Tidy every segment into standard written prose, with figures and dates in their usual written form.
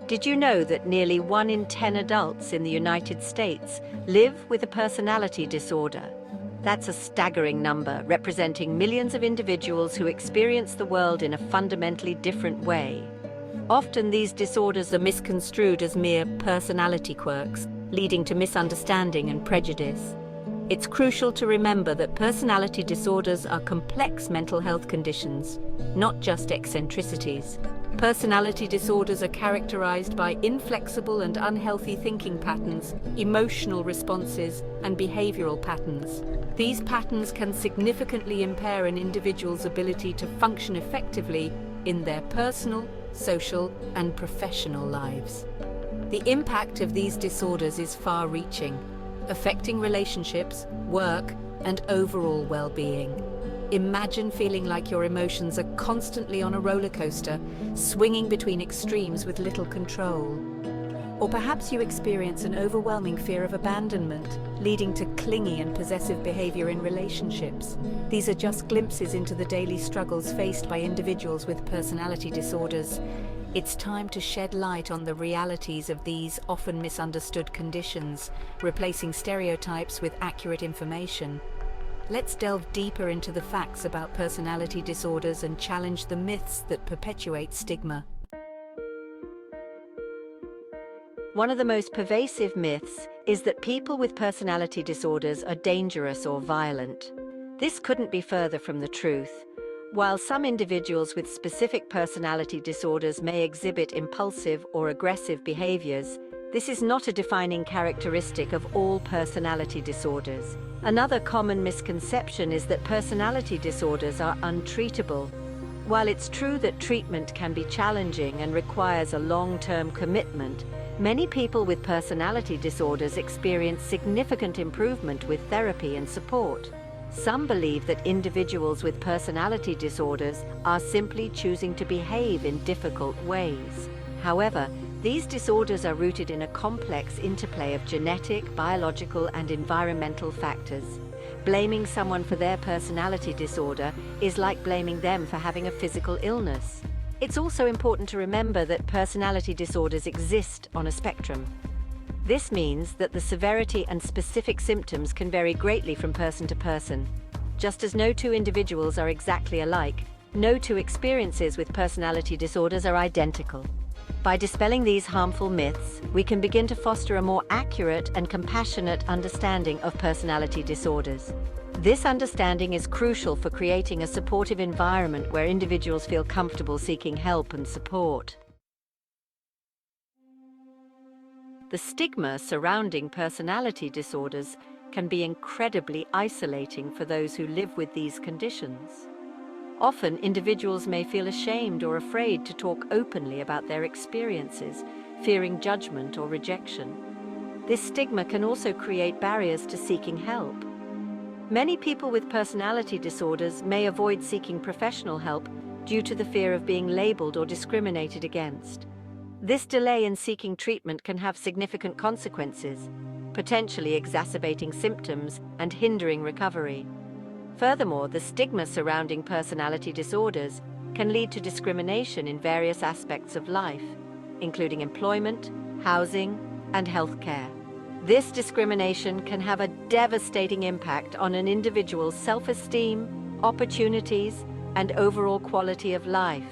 Did you know that nearly 1 in 10 adults in the United States live with a personality disorder? That's a staggering number, representing millions of individuals who experience the world in a fundamentally different way. Often these disorders are misconstrued as mere personality quirks, leading to misunderstanding and prejudice. It's crucial to remember that personality disorders are complex mental health conditions, not just eccentricities. Personality disorders are characterized by inflexible and unhealthy thinking patterns, emotional responses, and behavioral patterns. These patterns can significantly impair an individual's ability to function effectively in their personal, social, and professional lives. The impact of these disorders is far-reaching, affecting relationships, work, and overall well-being. Imagine feeling like your emotions are constantly on a roller coaster, swinging between extremes with little control. Or perhaps you experience an overwhelming fear of abandonment, leading to clingy and possessive behavior in relationships. These are just glimpses into the daily struggles faced by individuals with personality disorders. It's time to shed light on the realities of these often misunderstood conditions, replacing stereotypes with accurate information. Let's delve deeper into the facts about personality disorders and challenge the myths that perpetuate stigma. One of the most pervasive myths is that people with personality disorders are dangerous or violent. This couldn't be further from the truth. While some individuals with specific personality disorders may exhibit impulsive or aggressive behaviors, this is not a defining characteristic of all personality disorders. Another common misconception is that personality disorders are untreatable. While it's true that treatment can be challenging and requires a long-term commitment, many people with personality disorders experience significant improvement with therapy and support. Some believe that individuals with personality disorders are simply choosing to behave in difficult ways. However, these disorders are rooted in a complex interplay of genetic, biological, and environmental factors. Blaming someone for their personality disorder is like blaming them for having a physical illness. It's also important to remember that personality disorders exist on a spectrum. This means that the severity and specific symptoms can vary greatly from person to person. Just as no two individuals are exactly alike, no two experiences with personality disorders are identical. By dispelling these harmful myths, we can begin to foster a more accurate and compassionate understanding of personality disorders. This understanding is crucial for creating a supportive environment where individuals feel comfortable seeking help and support. The stigma surrounding personality disorders can be incredibly isolating for those who live with these conditions. Often, individuals may feel ashamed or afraid to talk openly about their experiences, fearing judgment or rejection. This stigma can also create barriers to seeking help. Many people with personality disorders may avoid seeking professional help due to the fear of being labeled or discriminated against. This delay in seeking treatment can have significant consequences, potentially exacerbating symptoms and hindering recovery. Furthermore, the stigma surrounding personality disorders can lead to discrimination in various aspects of life, including employment, housing, and healthcare. This discrimination can have a devastating impact on an individual's self-esteem, opportunities, and overall quality of life.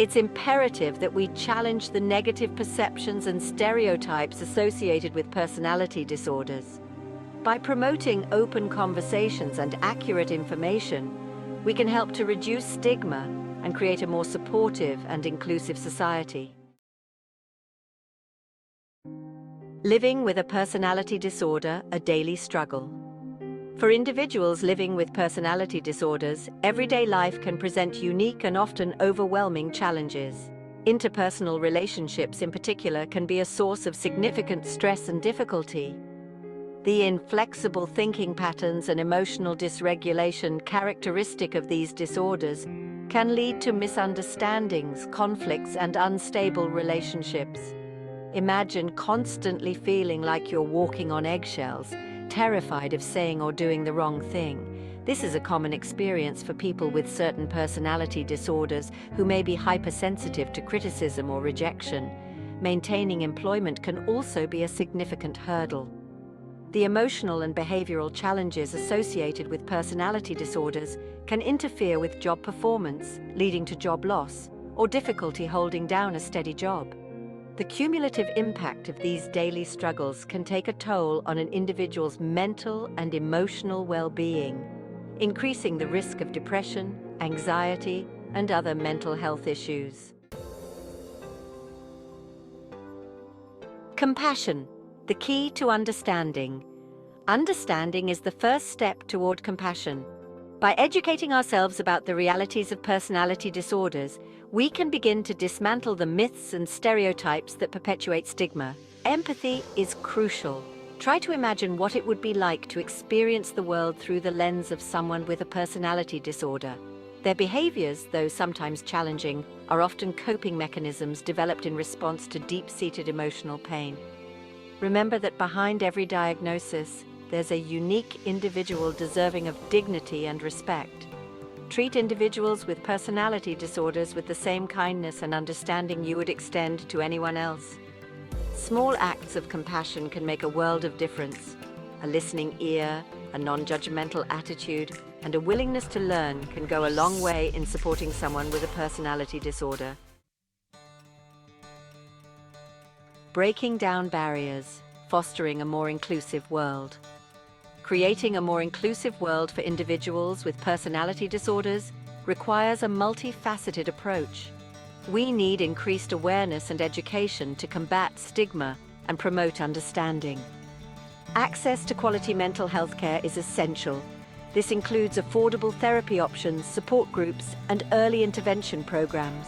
It's imperative that we challenge the negative perceptions and stereotypes associated with personality disorders. By promoting open conversations and accurate information, we can help to reduce stigma and create a more supportive and inclusive society. Living with a personality disorder, a daily struggle. For individuals living with personality disorders, everyday life can present unique and often overwhelming challenges. Interpersonal relationships in particular can be a source of significant stress and difficulty. The inflexible thinking patterns and emotional dysregulation characteristic of these disorders can lead to misunderstandings, conflicts, and unstable relationships. Imagine constantly feeling like you're walking on eggshells, terrified of saying or doing the wrong thing. This is a common experience for people with certain personality disorders who may be hypersensitive to criticism or rejection. maintaining employment can also be a significant hurdle. The emotional and behavioral challenges associated with personality disorders can interfere with job performance, leading to job loss, or difficulty holding down a steady job. The cumulative impact of these daily struggles can take a toll on an individual's mental and emotional well-being, increasing the risk of depression, anxiety, and other mental health issues. Compassion, the key to understanding. Understanding is the first step toward compassion. By educating ourselves about the realities of personality disorders, we can begin to dismantle the myths and stereotypes that perpetuate stigma. Empathy is crucial. Try to imagine what it would be like to experience the world through the lens of someone with a personality disorder. Their behaviors, though sometimes challenging, are often coping mechanisms developed in response to deep-seated emotional pain. Remember that behind every diagnosis, there's a unique individual deserving of dignity and respect. Treat individuals with personality disorders with the same kindness and understanding you would extend to anyone else. Small acts of compassion can make a world of difference. A listening ear, a non-judgmental attitude, and a willingness to learn can go a long way in supporting someone with a personality disorder. Breaking down barriers, fostering a more inclusive world. Creating a more inclusive world for individuals with personality disorders requires a multifaceted approach. We need increased awareness and education to combat stigma and promote understanding. Access to quality mental health care is essential. This includes affordable therapy options, support groups, and early intervention programs.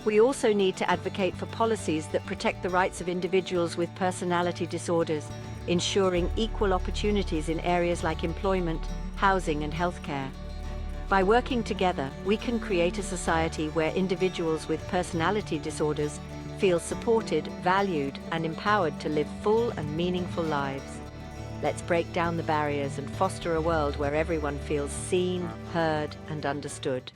We also need to advocate for policies that protect the rights of individuals with personality disorders, ensuring equal opportunities in areas like employment, housing, and healthcare. By working together, we can create a society where individuals with personality disorders feel supported, valued, and empowered to live full and meaningful lives. Let's break down the barriers and foster a world where everyone feels seen, heard, and understood.